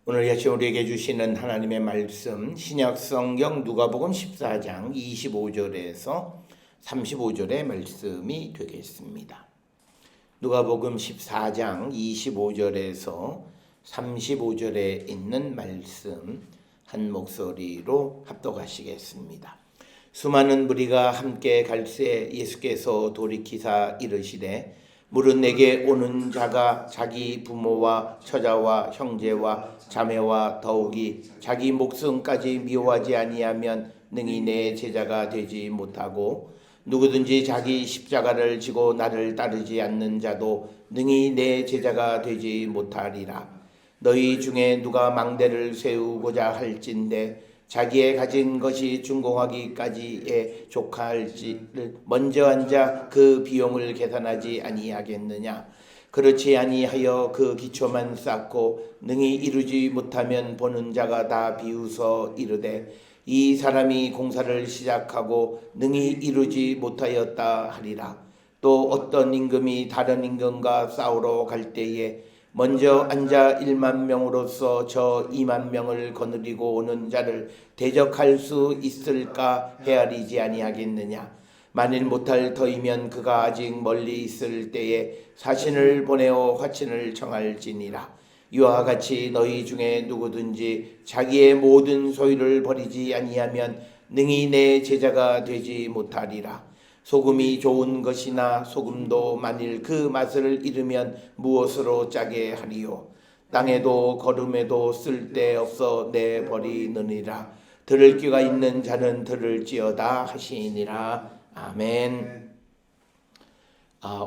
오늘 아침 우리에게 주시는 하나님의 말씀 신약 성경 누가복음 14장 25절에서 35절의 말씀이 되겠습니다. 누가복음 14장 25절에서 35절에 있는 말씀 한 목소리로 합독하시겠습니다. 수많은 무리가 함께 갈새 예수께서 돌이키사 이르시되 물은 내게 오는 자가 자기 부모와 처자와 형제와 자매와 더욱이 자기 목숨까지 미워하지 아니하면 능히 내 제자가 되지 못하고 누구든지 자기 십자가를 지고 나를 따르지 않는 자도 능히 내 제자가 되지 못하리라. 너희 중에 누가 망대를 세우고자 할진대 자기의 가진 것이 준공하기까지에 족할지를 먼저 앉아 그 비용을 계산하지 아니하겠느냐. 그렇지 아니하여 그 기초만 쌓고 능히 이루지 못하면 보는 자가 다 비웃어 이르되 이 사람이 공사를 시작하고 능히 이루지 못하였다 하리라. 또 어떤 임금이 다른 임금과 싸우러 갈 때에 먼저 앉아 1만 명으로서 저 2만 명을 거느리고 오는 자를 대적할 수 있을까 헤아리지 아니하겠느냐. 만일 못할 터이면 그가 아직 멀리 있을 때에 사신을 보내어 화친을 청할지니라. 이와 같이 너희 중에 누구든지 자기의 모든 소유를 버리지 아니하면 능히 내 제자가 되지 못하리라. 소금이 좋은 것이나 소금도 만일 그 맛을 잃으면 무엇으로 짜게 하리요. 땅에도 거름에도 쓸데없어 내버리느니라. 들을 귀가 있는 자는 들을지어다 하시니라. 아멘.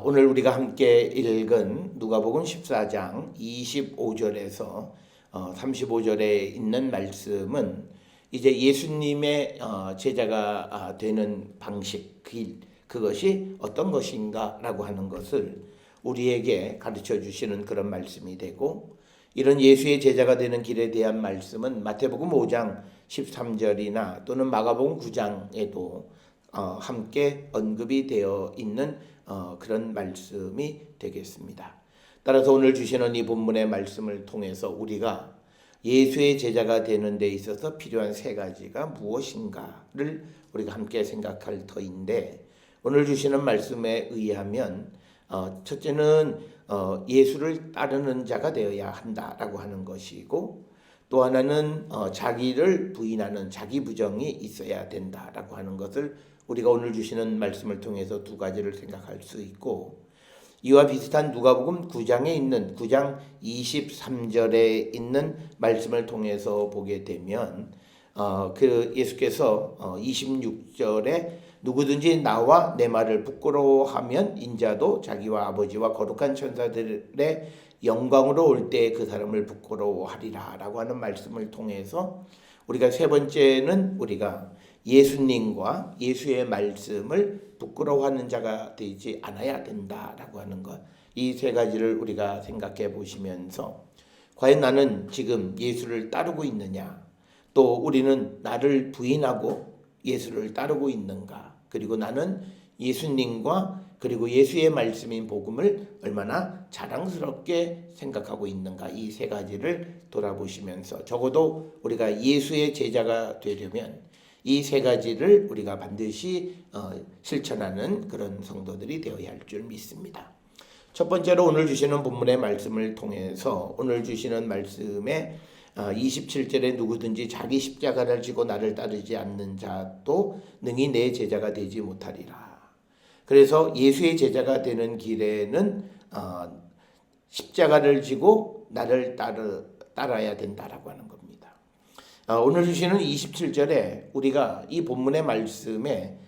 오늘 우리가 함께 읽은 누가복음 14장 25절에서 35절에 있는 말씀은 이제 예수님의 제자가 되는 방식, 그것이 어떤 것인가라고 하는 것을 우리에게 가르쳐 주시는 그런 말씀이 되고, 이런 예수의 제자가 되는 길에 대한 말씀은 마태복음 5장 13절이나 또는 마가복음 9장에도 함께 언급이 되어 있는 그런 말씀이 되겠습니다. 따라서 오늘 주시는 이 본문의 말씀을 통해서 우리가 예수의 제자가 되는 데 있어서 필요한 세 가지가 무엇인가를 우리가 함께 생각할 터인데, 오늘 주시는 말씀에 의하면 첫째는 예수를 따르는 자가 되어야 한다라고 하는 것이고, 또 하나는 자기를 부인하는 자기 부정이 있어야 된다라고 하는 것을 우리가 오늘 주시는 말씀을 통해서 두 가지를 생각할 수 있고, 이와 비슷한 누가복음 9장에 있는 9장 23절에 있는 말씀을 통해서 보게 되면 그 예수께서 26절에 누구든지 나와 내 말을 부끄러워하면 인자도 자기와 아버지와 거룩한 천사들의 영광으로 올 때 그 사람을 부끄러워하리라 라고 하는 말씀을 통해서 우리가 세 번째는 우리가 예수님과 예수의 말씀을 부끄러워하는 자가 되지 않아야 된다라고 하는 것, 이 세 가지를 우리가 생각해 보시면서 과연 나는 지금 예수를 따르고 있느냐, 또 우리는 나를 부인하고 예수를 따르고 있는가, 그리고 나는 예수님과 그리고 예수의 말씀인 복음을 얼마나 자랑스럽게 생각하고 있는가, 이 세 가지를 돌아보시면서 적어도 우리가 예수의 제자가 되려면 이 세 가지를 우리가 반드시 실천하는 그런 성도들이 되어야 할 줄 믿습니다. 첫 번째로 오늘 주시는 본문의 말씀을 통해서 오늘 주시는 말씀에 27절에 누구든지 자기 십자가를 지고 나를 따르지 않는 자도 능히 내 제자가 되지 못하리라. 그래서 예수의 제자가 되는 길에는 십자가를 지고 나를 따라야 된다라고 하는 겁니다. 오늘 주시는 27절에 우리가 이 본문의 말씀에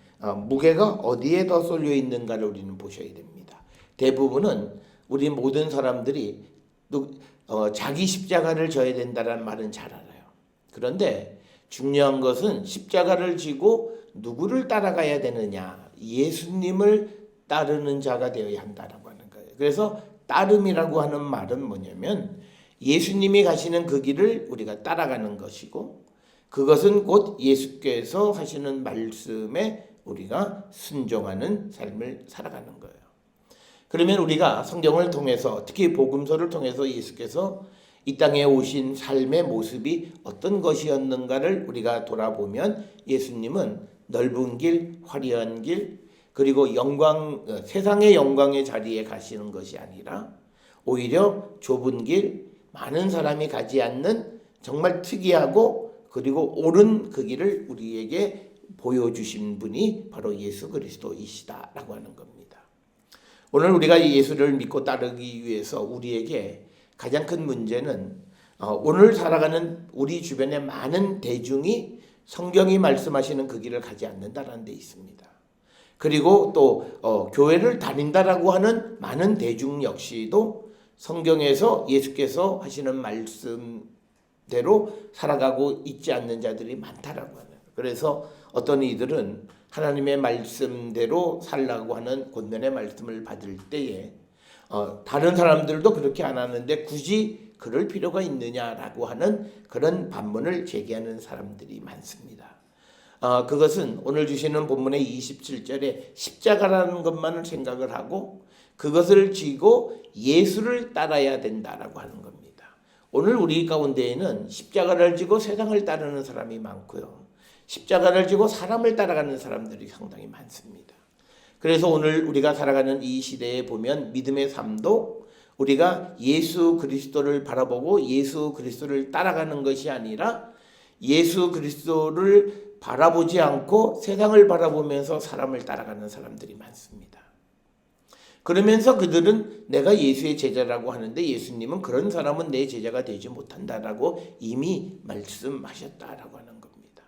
무게가 어디에 더 쏠려 있는가를 우리는 보셔야 됩니다. 대부분은 우리 모든 사람들이 자기 십자가를 져야 된다는 말은 잘 알아요. 그런데 중요한 것은 십자가를 지고 누구를 따라가야 되느냐, 예수님을 따르는 자가 되어야 한다라고 하는 거예요. 그래서 따름이라고 하는 말은 뭐냐면 예수님이 가시는 그 길을 우리가 따라가는 것이고, 그것은 곧 예수께서 하시는 말씀에 우리가 순종하는 삶을 살아가는 거예요. 그러면 우리가 성경을 통해서, 특히 복음서를 통해서 예수께서 이 땅에 오신 삶의 모습이 어떤 것이었는가를 우리가 돌아보면 예수님은 넓은 길, 화려한 길, 그리고 영광, 세상의 영광의 자리에 가시는 것이 아니라 오히려 좁은 길, 많은 사람이 가지 않는 정말 특이하고 그리고 옳은 그 길을 우리에게 보여주신 분이 바로 예수 그리스도이시다라고 하는 겁니다. 오늘 우리가 예수를 믿고 따르기 위해서 우리에게 가장 큰 문제는 오늘 살아가는 우리 주변의 많은 대중이 성경이 말씀하시는 그 길을 가지 않는다라는 데 있습니다. 그리고 또 교회를 다닌다라고 하는 많은 대중 역시도 성경에서 예수께서 하시는 말씀대로 살아가고 있지 않는 자들이 많다라고 하는. 그래서 어떤 이들은 하나님의 말씀대로 살라고 하는 권면의 말씀을 받을 때에 다른 사람들도 그렇게 안 하는데 굳이 그럴 필요가 있느냐라고 하는 그런 반문을 제기하는 사람들이 많습니다. 그것은 오늘 주시는 본문의 27절에 십자가라는 것만을 생각을 하고 그것을 쥐고 예수를 따라야 된다라고 하는 겁니다. 오늘 우리 가운데에는 십자가를 쥐고 세상을 따르는 사람이 많고요. 십자가를 쥐고 사람을 따라가는 사람들이 상당히 많습니다. 그래서 오늘 우리가 살아가는 이 시대에 보면 믿음의 삶도 우리가 예수 그리스도를 바라보고 예수 그리스도를 따라가는 것이 아니라 예수 그리스도를 바라보지 않고 세상을 바라보면서 사람을 따라가는 사람들이 많습니다. 그러면서 그들은 내가 예수의 제자라고 하는데 예수님은 그런 사람은 내 제자가 되지 못한다라고 이미 말씀하셨다라고 하는 겁니다.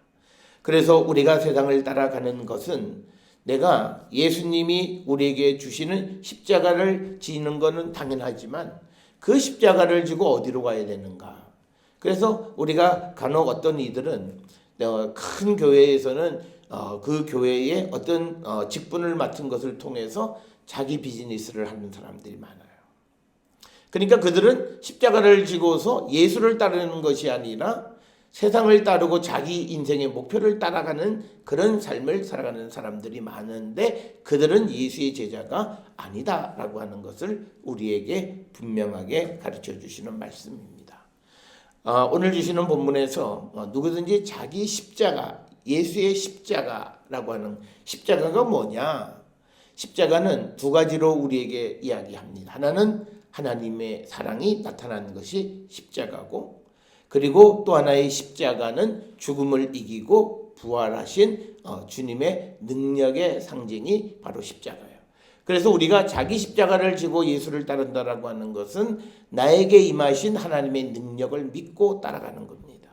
그래서 우리가 세상을 따라가는 것은 내가 예수님이 우리에게 주시는 십자가를 지는 것은 당연하지만 그 십자가를 지고 어디로 가야 되는가. 그래서 우리가 간혹 어떤 이들은 큰 교회에서는 그 교회의 어떤 직분을 맡은 것을 통해서 자기 비즈니스를 하는 사람들이 많아요. 그러니까 그들은 십자가를 지고서 예수를 따르는 것이 아니라 세상을 따르고 자기 인생의 목표를 따라가는 그런 삶을 살아가는 사람들이 많은데 그들은 예수의 제자가 아니다라고 하는 것을 우리에게 분명하게 가르쳐 주시는 말씀입니다. 오늘 주시는 본문에서 누구든지 자기 십자가, 예수의 십자가라고 하는 십자가가 뭐냐? 십자가는 두 가지로 우리에게 이야기합니다. 하나는 하나님의 사랑이 나타난 것이 십자가고 그리고 또 하나의 십자가는 죽음을 이기고 부활하신 주님의 능력의 상징이 바로 십자가예요. 그래서 우리가 자기 십자가를 지고 예수를 따른다라고 하는 것은 나에게 임하신 하나님의 능력을 믿고 따라가는 겁니다.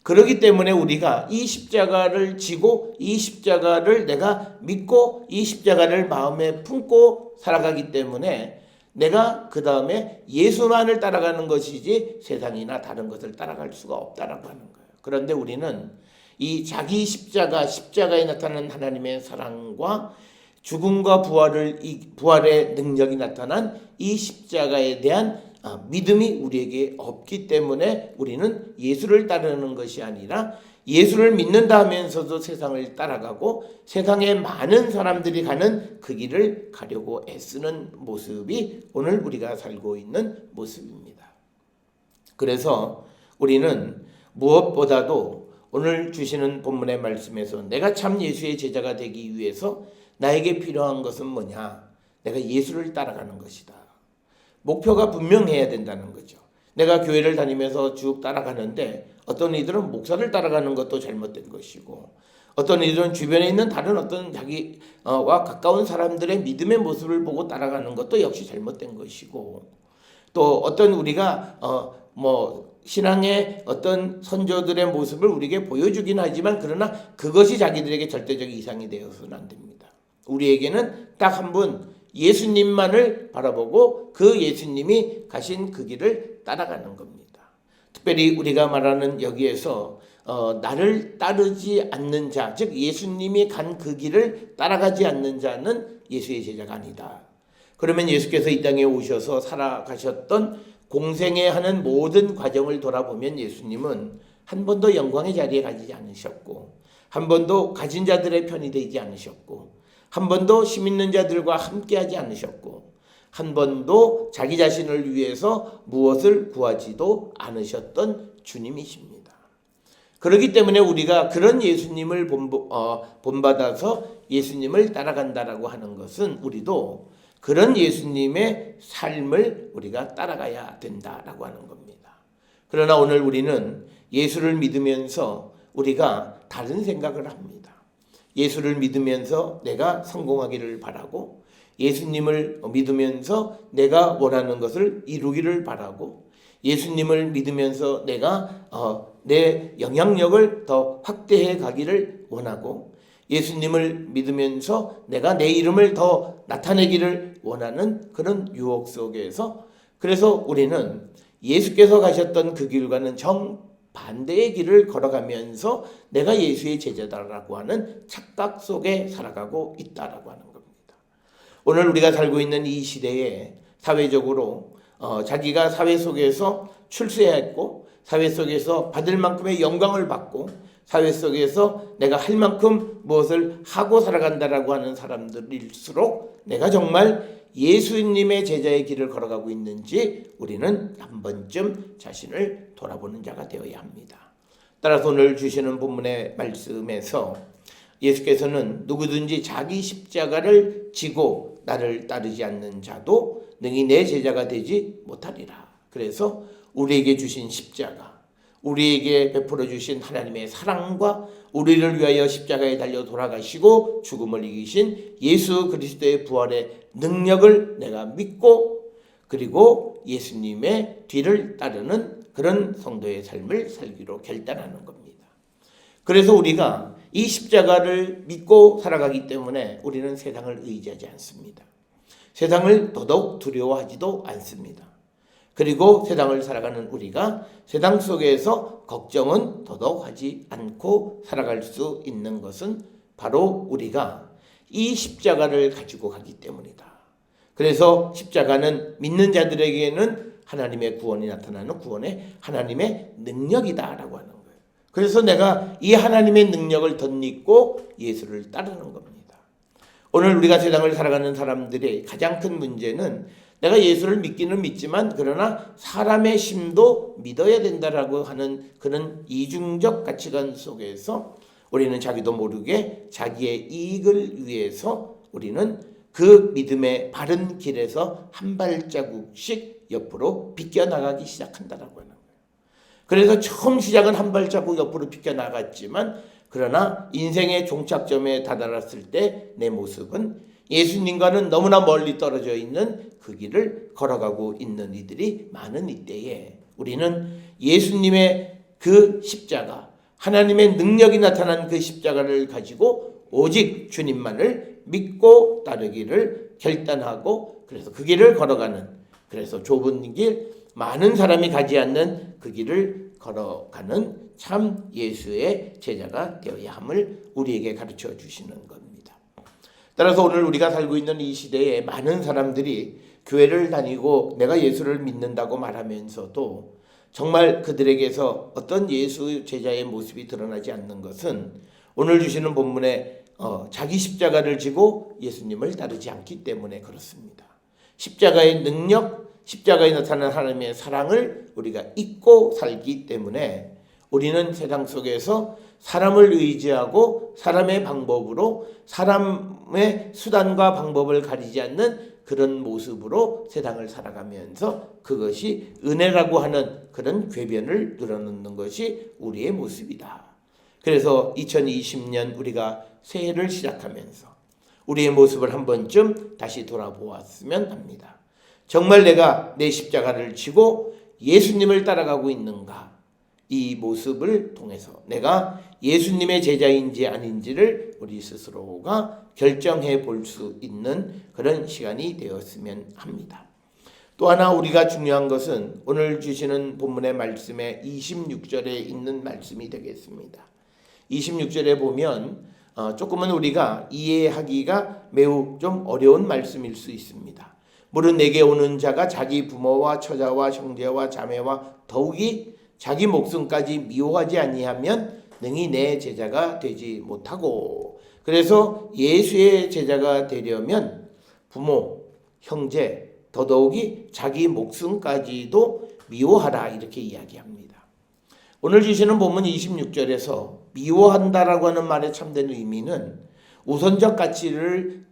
그렇기 때문에 우리가 이 십자가를 지고 이 십자가를 내가 믿고 이 십자가를 마음에 품고 살아가기 때문에 내가 그 다음에 예수만을 따라가는 것이지 세상이나 다른 것을 따라갈 수가 없다라고 하는 거예요. 그런데 우리는 이 자기 십자가에 나타난 하나님의 사랑과 죽음과 부활의 능력이 나타난 이 십자가에 대한 믿음이 우리에게 없기 때문에 우리는 예수를 따르는 것이 아니라 예수를 믿는다 하면서도 세상을 따라가고 세상에 많은 사람들이 가는 그 길을 가려고 애쓰는 모습이 오늘 우리가 살고 있는 모습입니다. 그래서 우리는 무엇보다도 오늘 주시는 본문의 말씀에서 내가 참 예수의 제자가 되기 위해서 나에게 필요한 것은 뭐냐? 내가 예수를 따라가는 것이다. 목표가 분명해야 된다는 거죠. 내가 교회를 다니면서 쭉 따라가는데 어떤 이들은 목사를 따라가는 것도 잘못된 것이고 어떤 이들은 주변에 있는 다른 어떤 자기와 가까운 사람들의 믿음의 모습을 보고 따라가는 것도 역시 잘못된 것이고 또 어떤 우리가 신앙의 어떤 선조들의 모습을 우리에게 보여주긴 하지만 그러나 그것이 자기들에게 절대적 이상이 되어서는 안 됩니다. 우리에게는 딱 한 분 예수님만을 바라보고 그 예수님이 가신 그 길을 따라가는 겁니다. 특별히 우리가 말하는 여기에서 나를 따르지 않는 자, 즉 예수님이 간 그 길을 따라가지 않는 자는 예수의 제자가 아니다. 그러면 예수께서 이 땅에 오셔서 살아가셨던 공생에 하는 모든 과정을 돌아보면 예수님은 한 번도 영광의 자리에 가지 않으셨고 한 번도 가진 자들의 편이 되지 않으셨고 한 번도 힘 있는 자들과 함께하지 않으셨고 한 번도 자기 자신을 위해서 무엇을 구하지도 않으셨던 주님이십니다. 그렇기 때문에 우리가 그런 예수님을 본받아서 예수님을 따라간다라고 하는 것은 우리도 그런 예수님의 삶을 우리가 따라가야 된다라고 하는 겁니다. 그러나 오늘 우리는 예수를 믿으면서 우리가 다른 생각을 합니다. 예수를 믿으면서 내가 성공하기를 바라고, 예수님을 믿으면서 내가 원하는 것을 이루기를 바라고, 예수님을 믿으면서 내가 내 영향력을 더 확대해 가기를 원하고, 예수님을 믿으면서 내가 내 이름을 더 나타내기를 원하는 그런 유혹 속에서, 그래서 우리는 예수께서 가셨던 그 길과는 정반대의 길을 걸어가면서 내가 예수의 제자다라고 하는 착각 속에 살아가고 있다라고 하는 겁니다. 오늘 우리가 살고 있는 이 시대에 사회적으로 자기가 사회 속에서 출세했고, 사회 속에서 받을 만큼의 영광을 받고, 사회 속에서 내가 할 만큼 무엇을 하고 살아간다라고 하는 사람들일수록 내가 정말 예수님의 제자의 길을 걸어가고 있는지 우리는 한 번쯤 자신을 돌아보는 자가 되어야 합니다. 따라서 오늘 주시는 본문의 말씀에서 예수께서는 누구든지 자기 십자가를 지고 나를 따르지 않는 자도 능히 내 제자가 되지 못하리라. 그래서 우리에게 주신 십자가, 우리에게 베풀어 주신 하나님의 사랑과 우리를 위하여 십자가에 달려 돌아가시고 죽음을 이기신 예수 그리스도의 부활의 능력을 내가 믿고, 그리고 예수님의 뒤를 따르는 그런 성도의 삶을 살기로 결단하는 겁니다. 그래서 우리가 이 십자가를 믿고 살아가기 때문에 우리는 세상을 의지하지 않습니다. 세상을 더더욱 두려워하지도 않습니다. 그리고 세상을 살아가는 우리가 세상 속에서 걱정은 더더욱 하지 않고 살아갈 수 있는 것은 바로 우리가 이 십자가를 가지고 가기 때문이다. 그래서 십자가는 믿는 자들에게는 하나님의 구원이 나타나는 구원의 하나님의 능력이다라고 하는 거예요. 그래서 내가 이 하나님의 능력을 덧입고 예수를 따르는 겁니다. 오늘 우리가 세상을 살아가는 사람들의 가장 큰 문제는 내가 예수를 믿기는 믿지만 그러나 사람의 심도 믿어야 된다라고 하는 그런 이중적 가치관 속에서 우리는 자기도 모르게 자기의 이익을 위해서 우리는 그 믿음의 바른 길에서 한 발자국씩 옆으로 비껴나가기 시작한다라고 하는 거예요. 그래서 처음 시작은 한 발자국 옆으로 비껴나갔지만 그러나 인생의 종착점에 다다랐을 때 내 모습은 예수님과는 너무나 멀리 떨어져 있는 그 길을 걸어가고 있는 이들이 많은 이때에 우리는 예수님의 그 십자가, 하나님의 능력이 나타난 그 십자가를 가지고 오직 주님만을 믿고 따르기를 결단하고, 그래서 그 길을 걸어가는, 그래서 좁은 길, 많은 사람이 가지 않는 그 길을 걸어가는 참 예수의 제자가 되어야 함을 우리에게 가르쳐 주시는 겁니다. 따라서 오늘 우리가 살고 있는 이 시대에 많은 사람들이 교회를 다니고 내가 예수를 믿는다고 말하면서도 정말 그들에게서 어떤 예수 제자의 모습이 드러나지 않는 것은 오늘 주시는 본문에 자기 십자가를 지고 예수님을 따르지 않기 때문에 그렇습니다. 십자가의 능력, 십자가에 나타난 하나님의 사랑을 우리가 잊고 살기 때문에 우리는 세상 속에서 사람을 의지하고 사람의 방법으로, 사람의 수단과 방법을 가리지 않는 그런 모습으로 세상을 살아가면서 그것이 은혜라고 하는 그런 궤변을 늘어놓는 것이 우리의 모습이다. 그래서 2020년 우리가 새해를 시작하면서 우리의 모습을 한 번쯤 다시 돌아보았으면 합니다. 정말 내가 내 십자가를 지고 예수님을 따라가고 있는가? 이 모습을 통해서 내가 예수님의 제자인지 아닌지를 우리 스스로가 결정해 볼 수 있는 그런 시간이 되었으면 합니다. 또 하나 우리가 중요한 것은 오늘 주시는 본문의 말씀에 26절에 있는 말씀이 되겠습니다. 26절에 보면 조금은 우리가 이해하기가 매우 좀 어려운 말씀일 수 있습니다. 물은 내게 오는 자가 자기 부모와 처자와 형제와 자매와 더욱이 자기 목숨까지 미워하지 아니하면 능히 내 제자가 되지 못하고, 그래서 예수의 제자가 되려면 부모, 형제, 더더욱이 자기 목숨까지도 미워하라 이렇게 이야기합니다. 오늘 주시는 본문 26절에서 미워한다라고 하는 말의 참된 의미는 우선적 가치를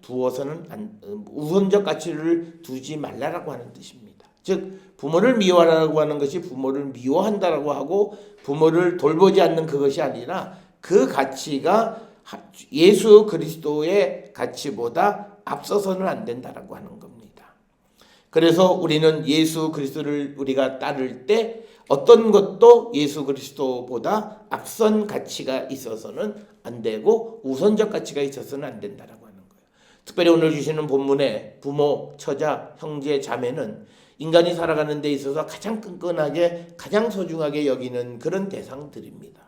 두지 말라라고 하는 뜻입니다. 즉 부모를 미워하라고 하는 것이 부모를 미워한다라고 하고 부모를 돌보지 않는 그것이 아니라 그 가치가 예수 그리스도의 가치보다 앞서서는 안 된다라고 하는 겁니다. 그래서 우리는 예수 그리스도를 우리가 따를 때 어떤 것도 예수 그리스도보다 앞선 가치가 있어서는 안 되고 우선적 가치가 있어서는 안 된다라고 하는 거예요. 특별히 오늘 주시는 본문에 부모, 처자, 형제, 자매는 인간이 살아가는 데 있어서 가장 끈끈하게 가장 소중하게 여기는 그런 대상들입니다.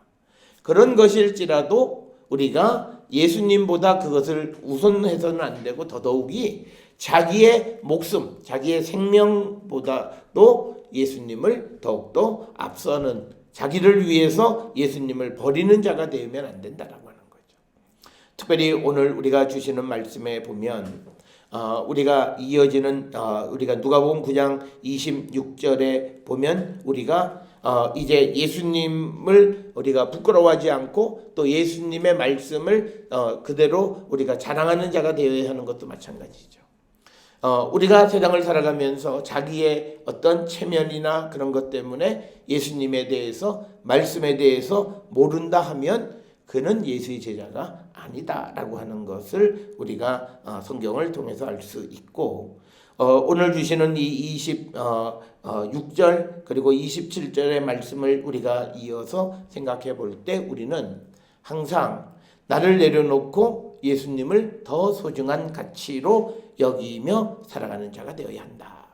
그런 것일지라도 우리가 예수님보다 그것을 우선해서는 안 되고 더더욱이 자기의 목숨, 자기의 생명보다도 예수님을 더욱더 앞서는 자기를 위해서 예수님을 버리는 자가 되면 안 된다라고 하는 거죠. 특별히 오늘 우리가 주시는 말씀에 보면 우리가 이어지는 우리가 누가복음 9장 26절에 보면 우리가 이제 예수님을 우리가 부끄러워하지 않고 또 예수님의 말씀을 그대로 우리가 자랑하는 자가 되어야 하는 것도 마찬가지죠. 우리가 세상을 살아가면서 자기의 어떤 체면이나 그런 것 때문에 예수님에 대해서 말씀에 대해서 모른다 하면 그는 예수의 제자가 아니다라고 하는 것을 우리가 성경을 통해서 알 수 있고 오늘 주시는 이 26절 그리고 27절의 말씀을 우리가 이어서 생각해 볼 때 우리는 항상 나를 내려놓고 예수님을 더 소중한 가치로 여기며 살아가는 자가 되어야 한다.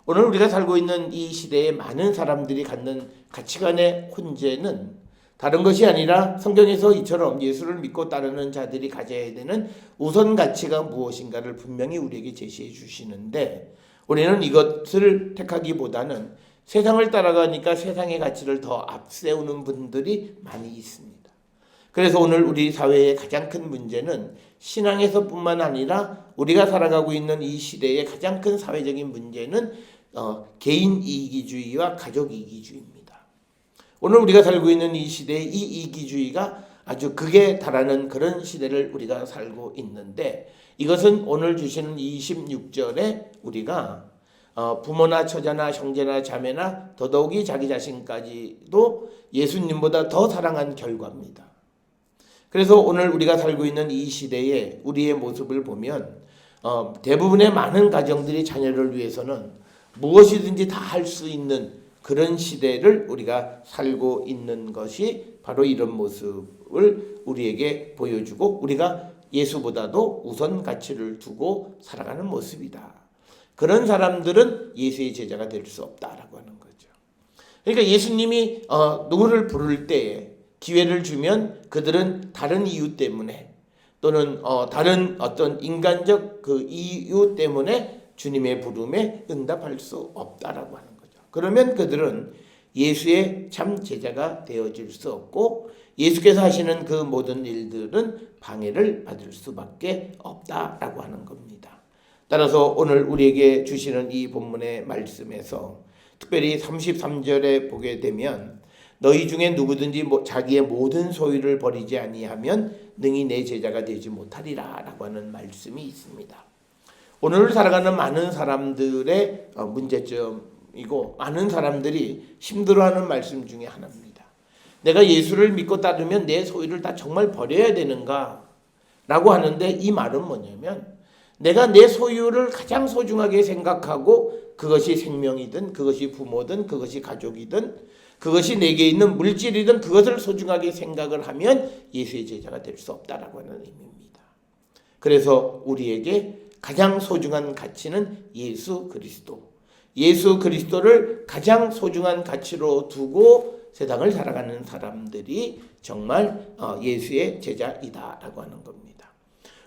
오늘 우리가 살고 있는 이 시대에 많은 사람들이 갖는 가치관의 혼재는 다른 것이 아니라 성경에서 이처럼 예수를 믿고 따르는 자들이 가져야 되는 우선 가치가 무엇인가를 분명히 우리에게 제시해 주시는데 우리는 이것을 택하기보다는 세상을 따라가니까 세상의 가치를 더 앞세우는 분들이 많이 있습니다. 그래서 오늘 우리 사회의 가장 큰 문제는 신앙에서뿐만 아니라 우리가 살아가고 있는 이 시대의 가장 큰 사회적인 문제는 개인 이기주의와 가족 이기주의입니다. 오늘 우리가 살고 있는 이 시대의 이 이기주의가 아주 극에 달하는 그런 시대를 우리가 살고 있는데 이것은 오늘 주시는 26절에 우리가 부모나 처자나 형제나 자매나 더더욱이 자기 자신까지도 예수님보다 더 사랑한 결과입니다. 그래서 오늘 우리가 살고 있는 이 시대에 우리의 모습을 보면 대부분의 많은 가정들이 자녀를 위해서는 무엇이든지 다 할 수 있는 그런 시대를 우리가 살고 있는 것이 바로 이런 모습을 우리에게 보여주고 우리가 예수보다도 우선 가치를 두고 살아가는 모습이다. 그런 사람들은 예수의 제자가 될 수 없다라고 하는 거죠. 그러니까 예수님이 누구를 부를 때에 기회를 주면 그들은 다른 이유 때문에 또는 다른 어떤 인간적 그 이유 때문에 주님의 부름에 응답할 수 없다라고 하는 거죠. 그러면 그들은 예수의 참 제자가 되어질 수 없고 예수께서 하시는 그 모든 일들은 방해를 받을 수밖에 없다라고 하는 겁니다. 따라서 오늘 우리에게 주시는 이 본문의 말씀에서 특별히 33절에 보게 되면 너희 중에 누구든지 자기의 모든 소유를 버리지 아니하면 능히 내 제자가 되지 못하리라 라고 하는 말씀이 있습니다. 오늘 살아가는 많은 사람들의 문제점이고 많은 사람들이 힘들어하는 말씀 중에 하나입니다. 내가 예수를 믿고 따르면 내 소유를 다 정말 버려야 되는가? 라고 하는데 이 말은 뭐냐면 내가 내 소유를 가장 소중하게 생각하고 그것이 생명이든 그것이 부모든 그것이 가족이든 그것이 내게 있는 물질이든 그것을 소중하게 생각을 하면 예수의 제자가 될 수 없다라고 하는 의미입니다. 그래서 우리에게 가장 소중한 가치는 예수 그리스도. 예수 그리스도를 가장 소중한 가치로 두고 세상을 살아가는 사람들이 정말 예수의 제자이다라고 하는 겁니다.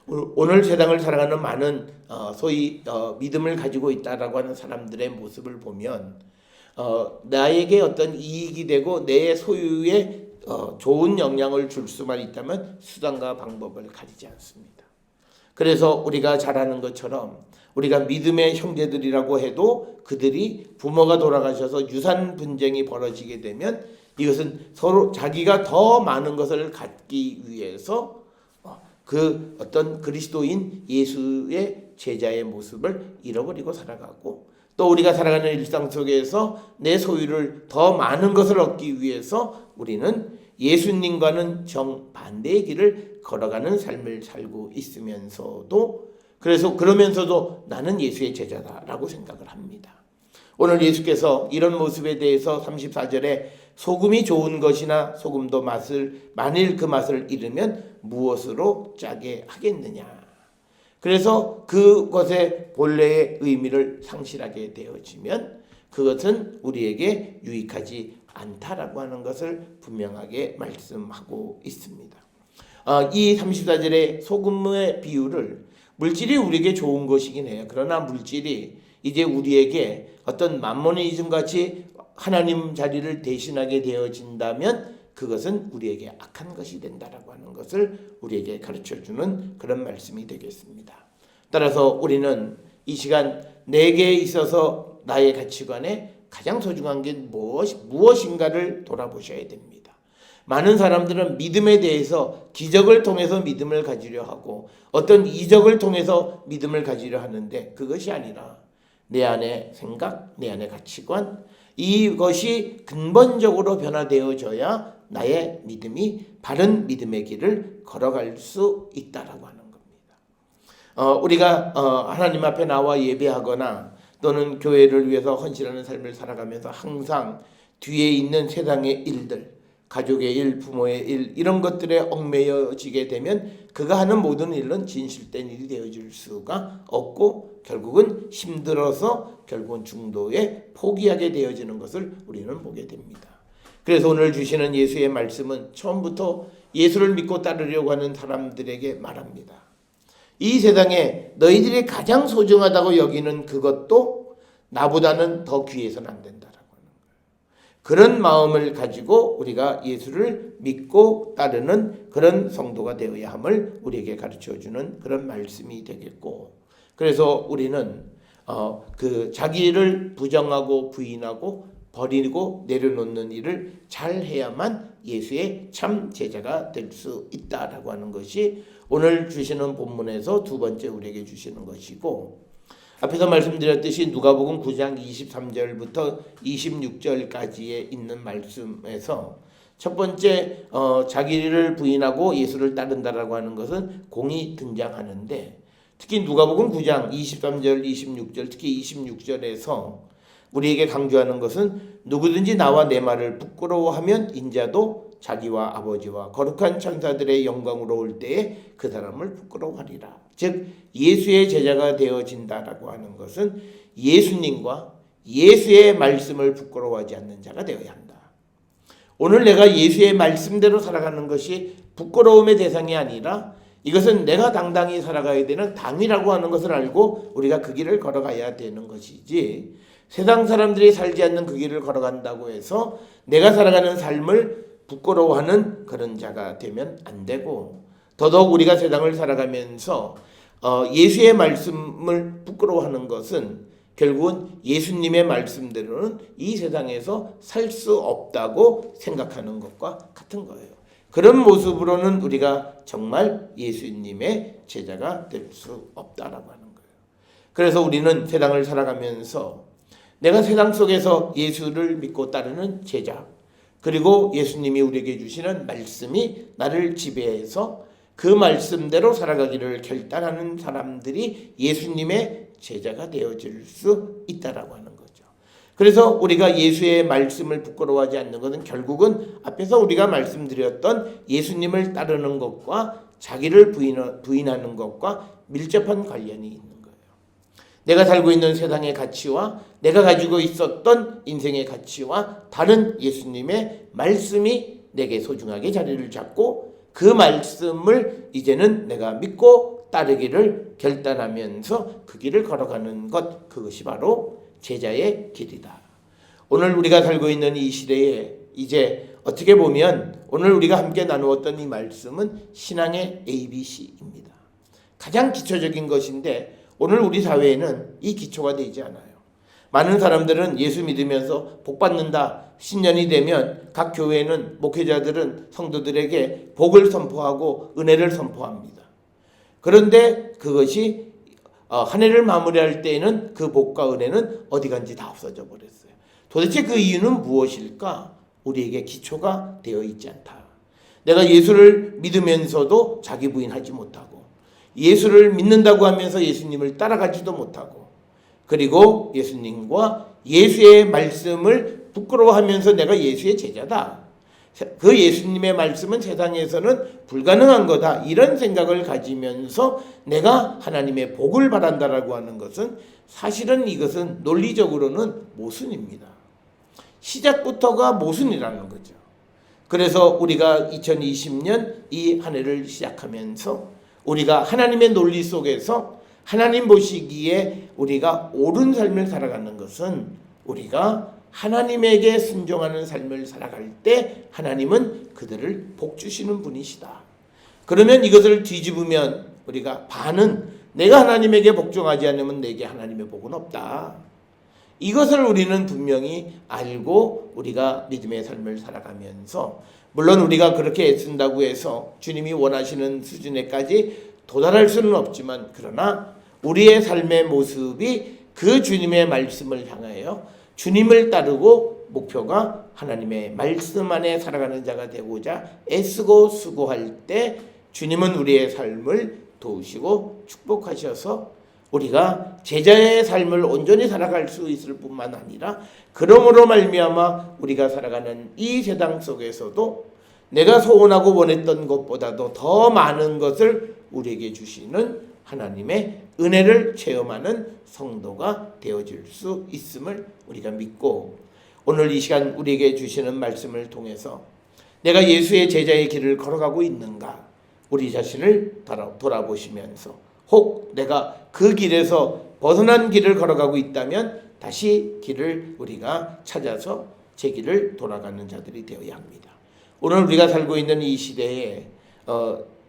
오늘 세상을 살아가는 많은 소위 믿음을 가지고 있다라고 하는 사람들의 모습을 보면 나에게 어떤 이익이 되고 내 소유에 좋은 영향을 줄 수만 있다면 수단과 방법을 가리지 않습니다. 그래서 우리가 잘 아는 것처럼 우리가 믿음의 형제들이라고 해도 그들이 부모가 돌아가셔서 유산 분쟁이 벌어지게 되면 이것은 서로 자기가 더 많은 것을 갖기 위해서 그 어떤 그리스도인 예수의 제자의 모습을 잃어버리고 살아가고, 또 우리가 살아가는 일상 속에서 내 소유를 더 많은 것을 얻기 위해서 우리는 예수님과는 정반대의 길을 걸어가는 삶을 살고 있으면서도, 그러면서도 나는 예수의 제자다라고 생각을 합니다. 오늘 예수께서 이런 모습에 대해서 34절에 소금이 좋은 것이나 소금도 만일 그 맛을 잃으면 무엇으로 짜게 하겠느냐. 그래서 그것의 본래의 의미를 상실하게 되어지면 그것은 우리에게 유익하지 않다라고 하는 것을 분명하게 말씀하고 있습니다. 이 34절의 소금의 비유를 물질이 우리에게 좋은 것이긴 해요. 그러나 물질이 이제 우리에게 어떤 맘모니즘 같이 하나님 자리를 대신하게 되어진다면 그것은 우리에게 악한 것이 된다라고 하는 것을 우리에게 가르쳐주는 그런 말씀이 되겠습니다. 따라서 우리는 이 시간 내게 있어서 나의 가치관에 가장 소중한 게 무엇인가를 돌아보셔야 됩니다. 많은 사람들은 믿음에 대해서 기적을 통해서 믿음을 가지려 하고 어떤 이적을 통해서 믿음을 가지려 하는데, 그것이 아니라 내 안의 생각, 내 안의 가치관, 이것이 근본적으로 변화되어져야 나의 믿음이 바른 믿음의 길을 걸어갈 수 있다라고 하는 겁니다. 우리가 하나님 앞에 나와 예배하거나 또는 교회를 위해서 헌신하는 삶을 살아가면서 항상 뒤에 있는 세상의 일들, 가족의 일, 부모의 일, 이런 것들에 얽매여지게 되면 그가 하는 모든 일은 진실된 일이 되어질 수가 없고 결국은 힘들어서 결국은 중도에 포기하게 되어지는 것을 우리는 보게 됩니다. 그래서 오늘 주시는 예수의 말씀은 처음부터 예수를 믿고 따르려고 하는 사람들에게 말합니다. 이 세상에 너희들이 가장 소중하다고 여기는 그것도 나보다는 더 귀해서는 안 된다라고 하는 거예요. 그런 마음을 가지고 우리가 예수를 믿고 따르는 그런 성도가 되어야 함을 우리에게 가르쳐주는 그런 말씀이 되겠고, 그래서 우리는 그 자기를 부정하고 부인하고 버리고 내려놓는 일을 잘 해야만 예수의 참 제자가 될 수 있다라고 하는 것이 오늘 주시는 본문에서 두 번째 우리에게 주시는 것이고, 앞에서 말씀드렸듯이 누가복음 9장 23절부터 26절까지에 있는 말씀에서 첫 번째 자기를 부인하고 예수를 따른다라고 하는 것은 공이 등장하는데, 특히 누가복음 9장 23절, 26절, 특히 26절에서 우리에게 강조하는 것은 누구든지 나와 내 말을 부끄러워하면 인자도 자기와 아버지와 거룩한 천사들의 영광으로 올 때에 그 사람을 부끄러워하리라. 즉 예수의 제자가 되어진다라고 하는 것은 예수님과 예수의 말씀을 부끄러워하지 않는 자가 되어야 한다. 오늘 내가 예수의 말씀대로 살아가는 것이 부끄러움의 대상이 아니라 이것은 내가 당당히 살아가야 되는 당이라고 하는 것을 알고 우리가 그 길을 걸어가야 되는 것이지, 세상 사람들이 살지 않는 그 길을 걸어간다고 해서 내가 살아가는 삶을 부끄러워하는 그런 자가 되면 안 되고, 더더욱 우리가 세상을 살아가면서 예수의 말씀을 부끄러워하는 것은 결국은 예수님의 말씀대로는 이 세상에서 살 수 없다고 생각하는 것과 같은 거예요. 그런 모습으로는 우리가 정말 예수님의 제자가 될 수 없다라고 하는 거예요. 그래서 우리는 세상을 살아가면서 내가 세상 속에서 예수를 믿고 따르는 제자, 그리고 예수님이 우리에게 주시는 말씀이 나를 지배해서 그 말씀대로 살아가기를 결단하는 사람들이 예수님의 제자가 되어질 수 있다라고 하는 거죠. 그래서 우리가 예수의 말씀을 부끄러워하지 않는 것은 결국은 앞에서 우리가 말씀드렸던 예수님을 따르는 것과 자기를 부인하는 것과 밀접한 관련이 있는 거예요. 내가 살고 있는 세상의 가치와 내가 가지고 있었던 인생의 가치와 다른 예수님의 말씀이 내게 소중하게 자리를 잡고 그 말씀을 이제는 내가 믿고 따르기를 결단하면서 그 길을 걸어가는 것, 그것이 바로 제자의 길이다. 오늘 우리가 살고 있는 이 시대에 이제 어떻게 보면 오늘 우리가 함께 나누었던 이 말씀은 신앙의 ABC입니다. 가장 기초적인 것인데 오늘 우리 사회에는 이 기초가 되지 않아요. 많은 사람들은 예수 믿으면서 복 받는다. 신년이 되면 각 교회는 목회자들은 성도들에게 복을 선포하고 은혜를 선포합니다. 그런데 그것이 한 해를 마무리할 때에는 그 복과 은혜는 어디 간지 다 없어져 버렸어요. 도대체 그 이유는 무엇일까? 우리에게 기초가 되어 있지 않다. 내가 예수를 믿으면서도 자기 부인하지 못하고, 예수를 믿는다고 하면서 예수님을 따라가지도 못하고, 그리고 예수님과 예수의 말씀을 부끄러워하면서 내가 예수의 제자다. 그 예수님의 말씀은 세상에서는 불가능한 거다. 이런 생각을 가지면서 내가 하나님의 복을 바란다라고 하는 것은 사실은 이것은 논리적으로는 모순입니다. 시작부터가 모순이라는 거죠. 그래서 우리가 2020년 이 한 해를 시작하면서 우리가 하나님의 논리 속에서 하나님 보시기에 우리가 옳은 삶을 살아가는 것은 우리가 하나님에게 순종하는 삶을 살아갈 때 하나님은 그들을 복 주시는 분이시다. 그러면 이것을 뒤집으면 우리가 반은 내가 하나님에게 복종하지 않으면 내게 하나님의 복은 없다. 이것을 우리는 분명히 알고 우리가 믿음의 삶을 살아가면서, 물론 우리가 그렇게 애쓴다고 해서 주님이 원하시는 수준에까지 도달할 수는 없지만, 그러나 우리의 삶의 모습이 그 주님의 말씀을 향하여 주님을 따르고 목표가 하나님의 말씀 안에 살아가는 자가 되고자 애쓰고 수고할 때 주님은 우리의 삶을 도우시고 축복하셔서 우리가 제자의 삶을 온전히 살아갈 수 있을 뿐만 아니라, 그러므로 말미암아 우리가 살아가는 이 세상 속에서도 내가 소원하고 원했던 것보다도 더 많은 것을 우리에게 주시는 하나님의 은혜를 체험하는 성도가 되어질 수 있음을 우리가 믿고, 오늘 이 시간 우리에게 주시는 말씀을 통해서 내가 예수의 제자의 길을 걸어가고 있는가, 우리 자신을 돌아보시면서 혹 내가 그 길에서 벗어난 길을 걸어가고 있다면 다시 길을 우리가 찾아서 제 길을 돌아가는 자들이 되어야 합니다. 오늘 우리가 살고 있는 이 시대에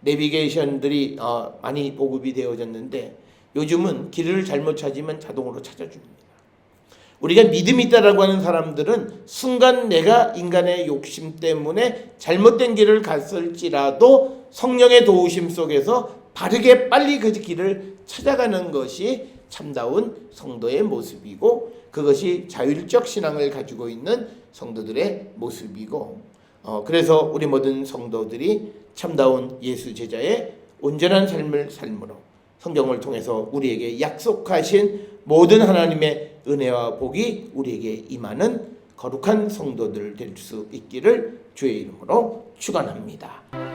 내비게이션들이 많이 보급이 되어졌는데 요즘은 길을 잘못 찾으면 자동으로 찾아줍니다. 우리가 믿음이 있다라고 하는 사람들은 순간 내가 인간의 욕심 때문에 잘못된 길을 갔을지라도 성령의 도우심 속에서 바르게 빨리 그 길을 찾아가는 것이 참다운 성도의 모습이고, 그것이 자율적 신앙을 가지고 있는 성도들의 모습이고, 그래서 우리 모든 성도들이 참다운 예수 제자의 온전한 삶을 삶으로 성경을 통해서 우리에게 약속하신 모든 하나님의 은혜와 복이 우리에게 임하는 거룩한 성도들 될 수 있기를 주의 이름으로 축원합니다.